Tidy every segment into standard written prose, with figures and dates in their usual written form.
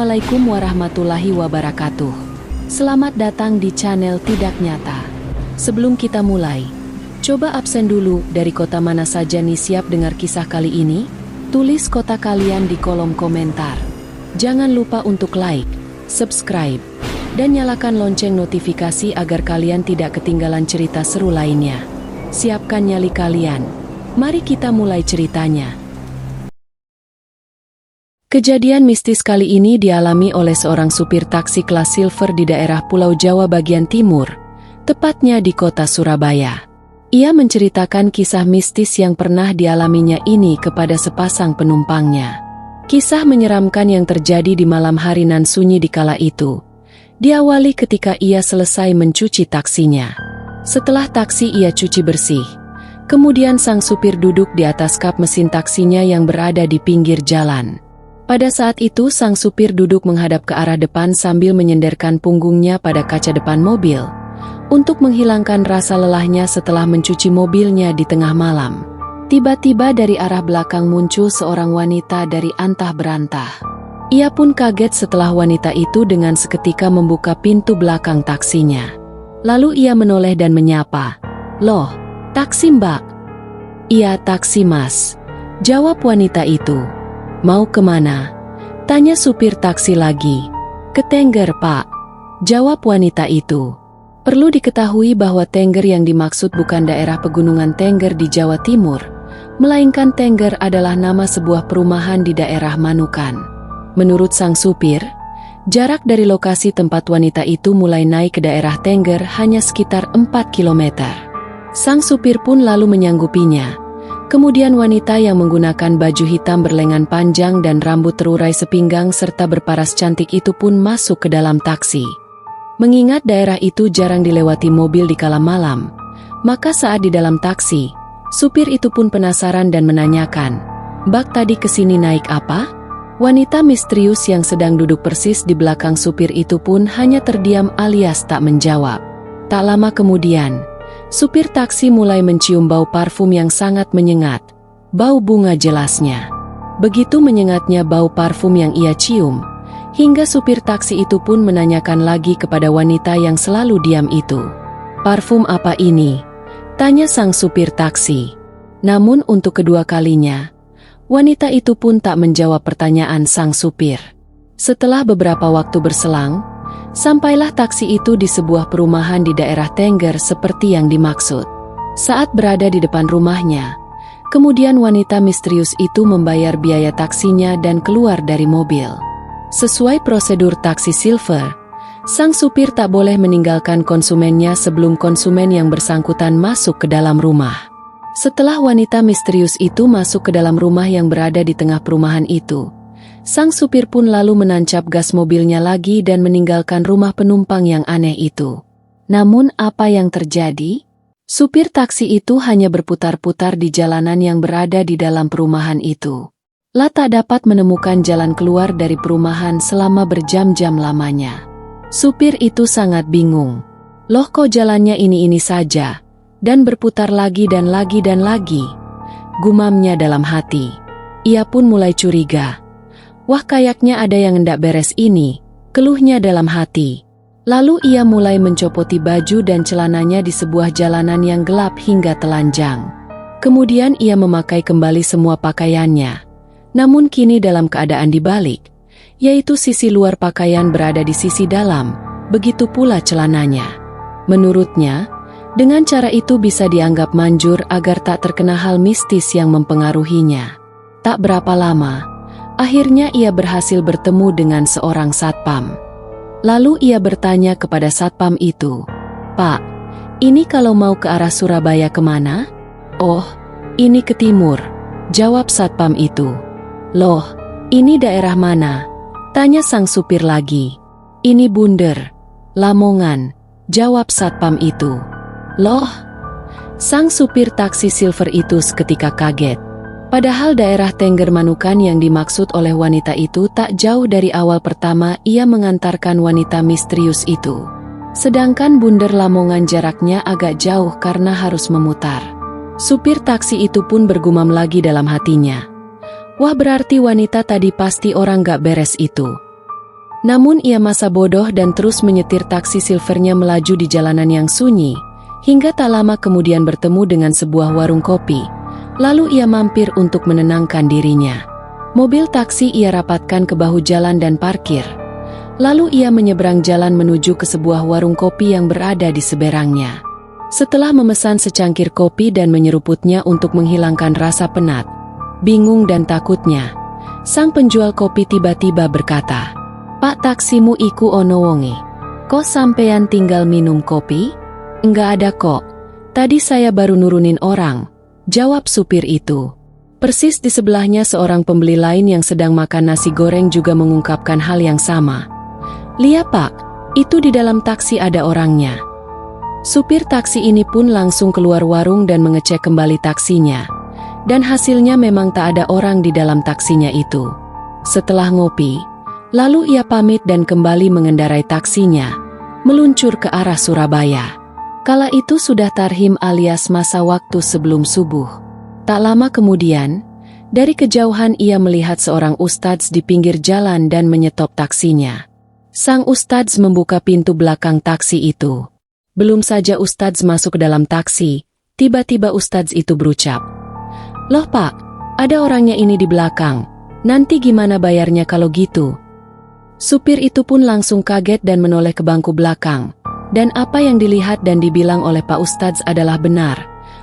Assalamualaikum warahmatullahi wabarakatuh. Selamat datang di channel Tidak Nyata. Sebelum kita mulai, coba absen dulu dari kota mana saja nih siap dengar kisah kali ini? Tulis kota kalian di kolom komentar. Jangan lupa untuk like, subscribe, dan nyalakan lonceng notifikasi agar kalian tidak ketinggalan cerita seru lainnya. Siapkan nyali kalian. Mari kita mulai ceritanya. Kejadian mistis kali ini dialami oleh seorang supir taksi kelas silver di daerah Pulau Jawa bagian timur, tepatnya di kota Surabaya. Ia menceritakan kisah mistis yang pernah dialaminya ini kepada sepasang penumpangnya. Kisah menyeramkan yang terjadi di malam hari nan sunyi di kala itu, diawali ketika ia selesai mencuci taksinya. Setelah taksi ia cuci bersih, kemudian sang supir duduk di atas kap mesin taksinya yang berada di pinggir jalan. Pada saat itu sang supir duduk menghadap ke arah depan sambil menyenderkan punggungnya pada kaca depan mobil, untuk menghilangkan rasa lelahnya setelah mencuci mobilnya di tengah malam. Tiba-tiba dari arah belakang muncul seorang wanita dari antah berantah. Ia pun kaget setelah wanita itu dengan seketika membuka pintu belakang taksinya. Lalu ia menoleh dan menyapa, "Loh, taksi mbak?" "Iya taksi mas," jawab wanita itu. "Mau kemana?" tanya supir taksi lagi. "Ke Tengger pak," jawab wanita itu. Perlu diketahui bahwa Tengger yang dimaksud bukan daerah pegunungan Tengger di Jawa Timur, melainkan Tengger adalah nama sebuah perumahan di daerah Manukan. Menurut sang supir, jarak dari lokasi tempat wanita itu mulai naik ke daerah Tengger hanya sekitar 4 km. Sang supir pun lalu menyanggupinya. Kemudian wanita yang menggunakan baju hitam berlengan panjang dan rambut terurai sepinggang serta berparas cantik itu pun masuk ke dalam taksi. Mengingat daerah itu jarang dilewati mobil di kala malam, maka saat di dalam taksi, supir itu pun penasaran dan menanyakan, "Mbak tadi kesini naik apa?" Wanita misterius yang sedang duduk persis di belakang supir itu pun hanya terdiam alias tak menjawab. Tak lama kemudian, supir taksi mulai mencium bau parfum yang sangat menyengat, bau bunga jelasnya. Begitu menyengatnya bau parfum yang ia cium, hingga supir taksi itu pun menanyakan lagi kepada wanita yang selalu diam itu. "Parfum apa ini?" tanya sang supir taksi. Namun untuk kedua kalinya, wanita itu pun tak menjawab pertanyaan sang supir. Setelah beberapa waktu berselang, sampailah taksi itu di sebuah perumahan di daerah Tengger seperti yang dimaksud. Saat berada di depan rumahnya, kemudian wanita misterius itu membayar biaya taksinya dan keluar dari mobil. Sesuai prosedur taksi silver, sang supir tak boleh meninggalkan konsumennya sebelum konsumen yang bersangkutan masuk ke dalam rumah. Setelah wanita misterius itu masuk ke dalam rumah yang berada di tengah perumahan itu, sang supir pun lalu menancap gas mobilnya lagi dan meninggalkan rumah penumpang yang aneh itu. Namun apa yang terjadi? Supir taksi itu hanya berputar-putar di jalanan yang berada di dalam perumahan itu. Tak dapat menemukan jalan keluar dari perumahan selama berjam-jam lamanya. Supir itu sangat bingung. "Loh kok jalannya ini saja, dan berputar lagi dan lagi dan lagi?" gumamnya dalam hati. Ia pun mulai curiga. "Wah kayaknya ada yang hendak beres ini," keluhnya dalam hati. Lalu ia mulai mencopoti baju dan celananya di sebuah jalanan yang gelap hingga telanjang. Kemudian ia memakai kembali semua pakaiannya. Namun kini dalam keadaan dibalik, yaitu sisi luar pakaian berada di sisi dalam, begitu pula celananya. Menurutnya, dengan cara itu bisa dianggap manjur agar tak terkena hal mistis yang mempengaruhinya. Tak berapa lama, akhirnya ia berhasil bertemu dengan seorang satpam. Lalu ia bertanya kepada satpam itu, "Pak, ini kalau mau ke arah Surabaya kemana?" "Oh, ini ke timur," jawab satpam itu. "Loh, ini daerah mana?" tanya sang supir lagi. "Ini Bunder, Lamongan," jawab satpam itu. "Loh?" Sang supir taksi silver itu seketika kaget. Padahal daerah Tengger Manukan yang dimaksud oleh wanita itu tak jauh dari awal pertama ia mengantarkan wanita misterius itu. Sedangkan Bunder Lamongan jaraknya agak jauh karena harus memutar. Supir taksi itu pun bergumam lagi dalam hatinya. "Wah berarti wanita tadi pasti orang gak beres itu." Namun ia masa bodoh dan terus menyetir taksi silvernya melaju di jalanan yang sunyi, hingga tak lama kemudian bertemu dengan sebuah warung kopi. Lalu ia mampir untuk menenangkan dirinya. Mobil taksi ia rapatkan ke bahu jalan dan parkir. Lalu ia menyeberang jalan menuju ke sebuah warung kopi yang berada di seberangnya. Setelah memesan secangkir kopi dan menyeruputnya untuk menghilangkan rasa penat, bingung dan takutnya, sang penjual kopi tiba-tiba berkata, "Pak, taksimu iku ono wonge. Kok sampean tinggal minum kopi?" "Enggak ada kok. Tadi saya baru nurunin orang," jawab supir itu. Persis di sebelahnya seorang pembeli lain yang sedang makan nasi goreng juga mengungkapkan hal yang sama. "Lihat Pak, itu di dalam taksi ada orangnya." Supir taksi ini pun langsung keluar warung dan mengecek kembali taksinya. Dan hasilnya memang tak ada orang di dalam taksinya itu. Setelah ngopi, lalu ia pamit dan kembali mengendarai taksinya, meluncur ke arah Surabaya. Kala itu sudah tarhim alias masa waktu sebelum subuh. Tak lama kemudian, dari kejauhan ia melihat seorang ustadz di pinggir jalan dan menyetop taksinya. Sang ustadz membuka pintu belakang taksi itu. Belum saja ustadz masuk ke dalam taksi, tiba-tiba ustadz itu berucap, "Loh Pak, ada orangnya ini di belakang, nanti gimana bayarnya kalau gitu?" Supir itu pun langsung kaget dan menoleh ke bangku belakang, dan apa yang dilihat dan dibilang oleh Pak Ustadz adalah benar,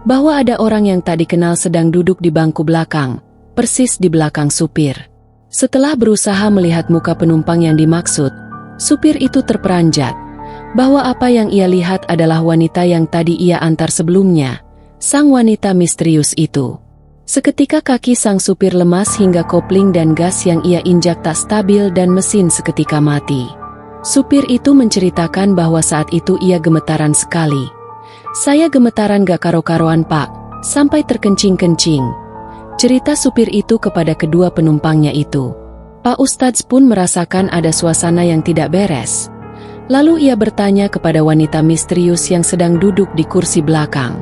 bahwa ada orang yang tak dikenal sedang duduk di bangku belakang, persis di belakang supir. Setelah berusaha melihat muka penumpang yang dimaksud, supir itu terperanjat, bahwa apa yang ia lihat adalah wanita yang tadi ia antar sebelumnya, sang wanita misterius itu. Seketika kaki sang supir lemas hingga kopling dan gas yang ia injak tak stabil dan mesin seketika mati. Supir itu menceritakan bahwa saat itu ia gemetaran sekali. "Saya gemetaran gak karo-karoan Pak, sampai terkencing-kencing," cerita supir itu kepada kedua penumpangnya itu. Pak Ustadz pun merasakan ada suasana yang tidak beres. Lalu ia bertanya kepada wanita misterius yang sedang duduk di kursi belakang.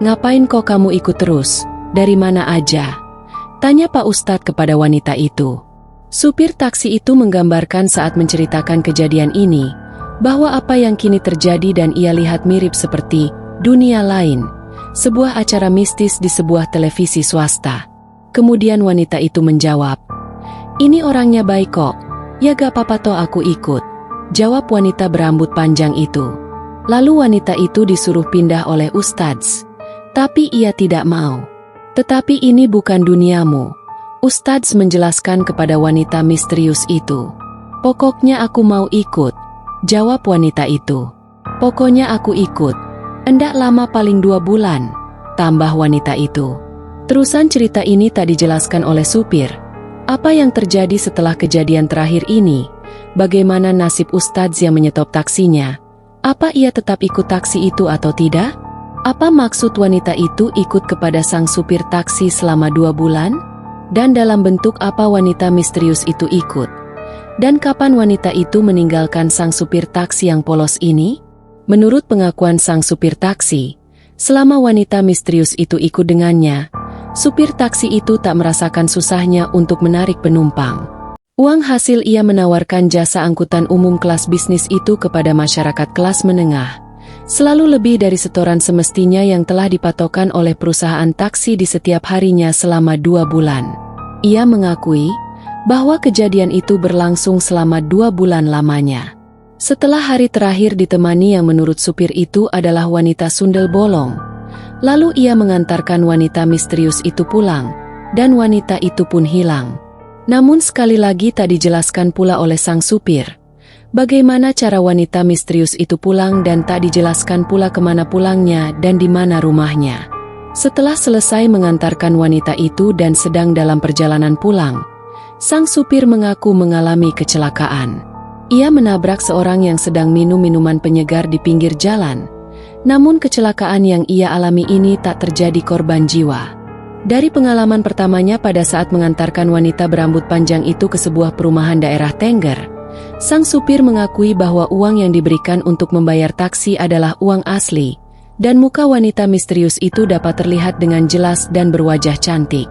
"Ngapain kok kamu ikut terus? Dari mana aja?" tanya Pak Ustadz kepada wanita itu. Supir taksi itu menggambarkan saat menceritakan kejadian ini, bahwa apa yang kini terjadi dan ia lihat mirip seperti dunia lain, sebuah acara mistis di sebuah televisi swasta. Kemudian wanita itu menjawab, "Ini orangnya baik kok, ya gak apa-apa toh aku ikut," jawab wanita berambut panjang itu. Lalu wanita itu disuruh pindah oleh Ustadz, tapi ia tidak mau. "Tetapi ini bukan duniamu," Ustadz menjelaskan kepada wanita misterius itu. "Pokoknya aku mau ikut," jawab wanita itu. "Pokoknya aku ikut. Endak lama paling 2 bulan, tambah wanita itu. Terusan cerita ini tak dijelaskan oleh supir. Apa yang terjadi setelah kejadian terakhir ini? Bagaimana nasib Ustadz yang menyetop taksinya? Apa ia tetap ikut taksi itu atau tidak? Apa maksud wanita itu ikut kepada sang supir taksi selama 2 bulan? Dan dalam bentuk apa wanita misterius itu ikut? Dan kapan wanita itu meninggalkan sang supir taksi yang polos ini? Menurut pengakuan sang supir taksi, selama wanita misterius itu ikut dengannya, supir taksi itu tak merasakan susahnya untuk menarik penumpang. Uang hasil ia menawarkan jasa angkutan umum kelas bisnis itu kepada masyarakat kelas menengah, selalu lebih dari setoran semestinya yang telah dipatokkan oleh perusahaan taksi di setiap harinya selama 2 bulan. Ia mengakui bahwa kejadian itu berlangsung selama 2 bulan lamanya. Setelah hari terakhir ditemani yang menurut supir itu adalah wanita sundel bolong, lalu ia mengantarkan wanita misterius itu pulang, dan wanita itu pun hilang. Namun sekali lagi tak dijelaskan pula oleh sang supir, bagaimana cara wanita misterius itu pulang dan tak dijelaskan pula kemana pulangnya dan di mana rumahnya. Setelah selesai mengantarkan wanita itu dan sedang dalam perjalanan pulang, sang supir mengaku mengalami kecelakaan. Ia menabrak seorang yang sedang minum minuman penyegar di pinggir jalan, namun kecelakaan yang ia alami ini tak terjadi korban jiwa. Dari pengalaman pertamanya pada saat mengantarkan wanita berambut panjang itu ke sebuah perumahan daerah Tengger, sang supir mengakui bahwa uang yang diberikan untuk membayar taksi adalah uang asli, dan muka wanita misterius itu dapat terlihat dengan jelas dan berwajah cantik.